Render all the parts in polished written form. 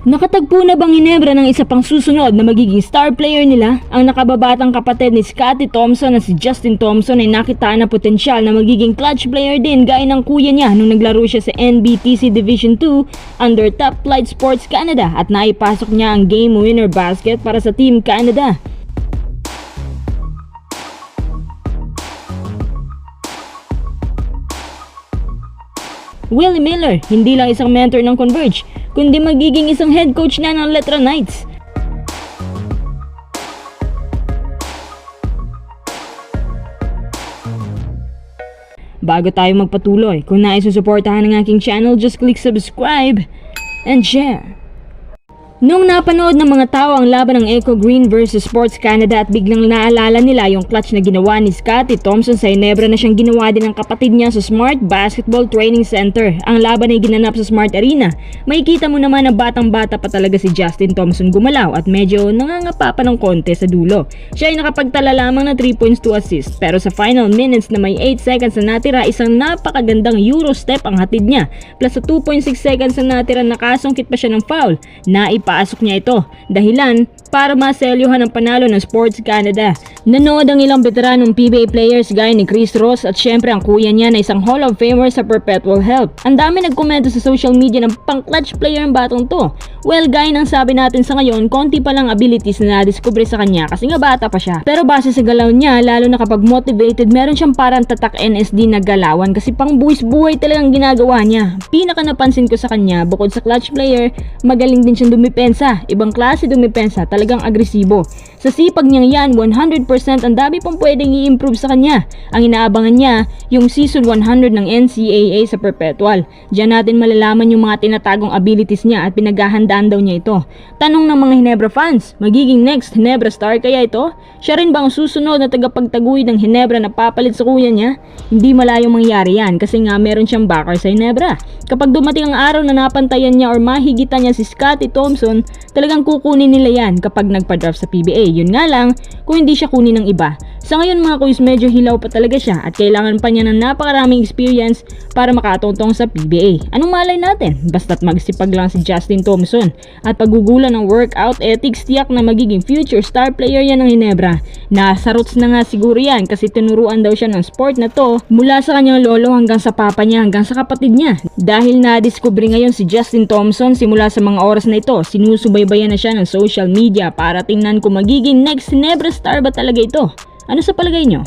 Nakatagpo na bang Ginebra ng isa pang susunod na magiging star player nila? Ang nakababatang kapatid ni Scottie Thompson na si Justin Thompson ay nakitaan na potensyal na magiging clutch player din gaya ng kuya niya nung naglaro siya sa NBTC Division 2 under Top Flight Sports Canada at naipasok niya ang game winner basket para sa Team Canada. Willie Miller, hindi lang isang mentor ng Converge, kundi magiging isang head coach na ng Letra Knights. Bago tayo magpatuloy, kung nais susuportahan ng aking channel, just click subscribe and share. Nung napanood ng mga tao ang laban ng Echo Green versus Sports Canada at biglang naalala nila yung clutch na ginawa ni Scottie Thompson sa Ginebra na siyang ginawa din ng kapatid niya sa Smart Basketball Training Center. Ang laban ay ginanap sa Smart Arena. Makikita mo naman na batang-bata pa talaga si Justin Thompson gumalaw at medyo nangangapa pa ng konti sa dulo. Siya ay nakapagtala lamang na 3 points, 2 assists, pero sa final minutes na may 8 seconds na natira, isang napakagandang Euro step ang hatid niya. Plus sa 2.6 seconds na natira, nakasungkit pa siya ng foul. Pasok niya ito, dahilan para maselyuhan ang panalo ng Sports Canada. Nanood ang ilang veteranong PBA players gaya ni Chris Ross at syempre ang kuya niya na isang Hall of Famer sa Perpetual Help. Ang dami nagkomento sa social media ng pang-clutch player ang batong to. Well, gaya ng sabi natin sa ngayon, konti pa lang abilities na nadiskubre sa kanya kasi nga bata pa siya. Pero base sa galaw niya, lalo na kapag motivated, meron siyang parang tatak NSD na galawan kasi pang buwis-buhay talagang ginagawa niya. Pinaka napansin ko sa kanya, bukod sa clutch player, magaling din siyang dumipensa. Ibang klase dumipensa, talagang agresibo. Sa sipag niyang yan, 100% ang dami pang pwedeng i-improve sa kanya. Ang inaabangan niya, yung season 100 ng NCAA sa Perpetual. Diyan natin malalaman yung mga tinatagong abilities niya at pinaghahandaan daw niya ito. Tanong ng mga Ginebra fans, magiging next Ginebra star kaya ito? Siya rin ba ang susunod na tagapagtaguyod ng Ginebra na papalit sa kuya niya? Hindi malayong mangyari yan kasi nga meron siyang backer sa Ginebra. Kapag dumating ang araw na napantayan niya or mahigitan niya si Scottie Thompson, talagang kukunin nila yan kapag nagpa-draft sa PBA. Yun nga lang, kung hindi siya kunin ng iba. Sa ngayon mga kuys, medyo hilaw pa talaga siya at kailangan pa niya ng napakaraming experience para makatungtong sa PBA. Anong malay natin? Basta't magsipag lang si Justin Thompson at paggugulan ng workout ethics, tiyak na magiging future star player yan ng Ginebra. Nasa roots na nga siguro yan kasi tinuruan daw siya ng sport na to mula sa kanyang lolo hanggang sa papa niya hanggang sa kapatid niya. Dahil na-discover ngayon si Justin Thompson simula sa mga oras na ito, sinusubaybayan na siya ng social media para tingnan kung magiging next Ginebra star ba talaga ito. Ano sa palagay nyo?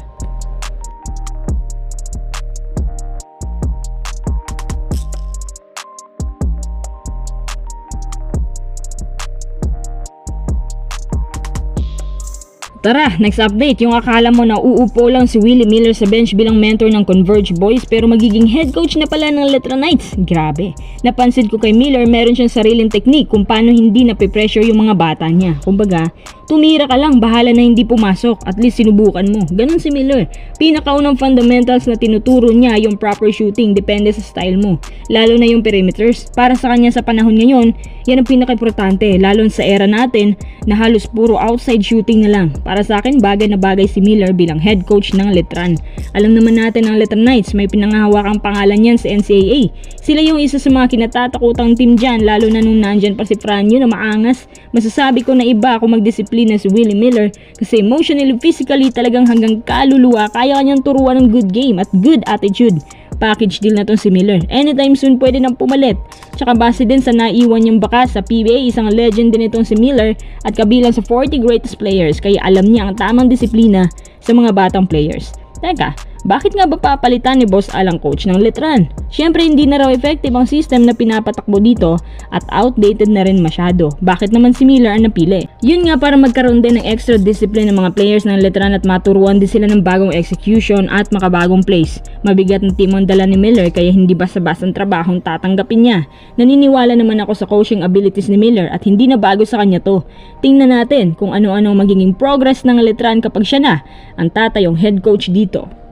Tara, next update. Yung akala mo na uupo lang si Willie Miller sa bench bilang mentor ng Converge Boys pero magiging head coach na pala ng Letra Knights. Grabe. Napansin ko kay Miller, meron siyang sariling technique kung paano hindi nape-pressure yung mga bata niya. Kumbaga, tumira ka lang, bahala na hindi pumasok. At least sinubukan mo. Ganun si Miller. Pinakaunang fundamentals na tinuturo niya yung proper shooting, depende sa style mo. Lalo na yung perimeters. Para sa kanya sa panahon ngayon, yan ang pinaka-importante. Lalo sa era natin na halos puro outside shooting na lang. Para sa akin, bagay na bagay si Miller bilang head coach ng Letran. Alam naman natin ang Letra Knights, may pinangahawakang pangalan yan sa NCAA. Sila yung isa sa mga kinatatakutang team dyan, lalo na nung nandyan pa si Franyo na maangas. Masasabi ko na iba kung magdisiplina si Willie Miller kasi emotionally, physically talagang hanggang kaluluwa kaya kanyang turuan ng good game at good attitude. Package deal na tong si Miller. Anytime soon pwede nang pumalit. Tsaka base din sa naiwan niyang bakas sa PBA, isang legend din itong si Miller at kabilang sa 40 greatest players kaya alam niya ang tamang disiplina sa mga batang players. Teka, bakit nga ba papalitan ni Boss Al ang coach ng Letran? Siyempre hindi na raw effective ang system na pinapatakbo dito at outdated na rin masyado. Bakit naman si Miller ang napili? Yun nga para magkaroon din ng extra discipline ng mga players ng Letran at maturuan din sila ng bagong execution at makabagong plays. Mabigat na team ang dala ni Miller kaya hindi basta-basta ang trabahong tatanggapin niya. Naniniwala naman ako sa coaching abilities ni Miller at hindi na bago sa kanya to. Tingnan natin kung ano-ano magiging progress ng Letran kapag siya na ang tatayong head coach dito.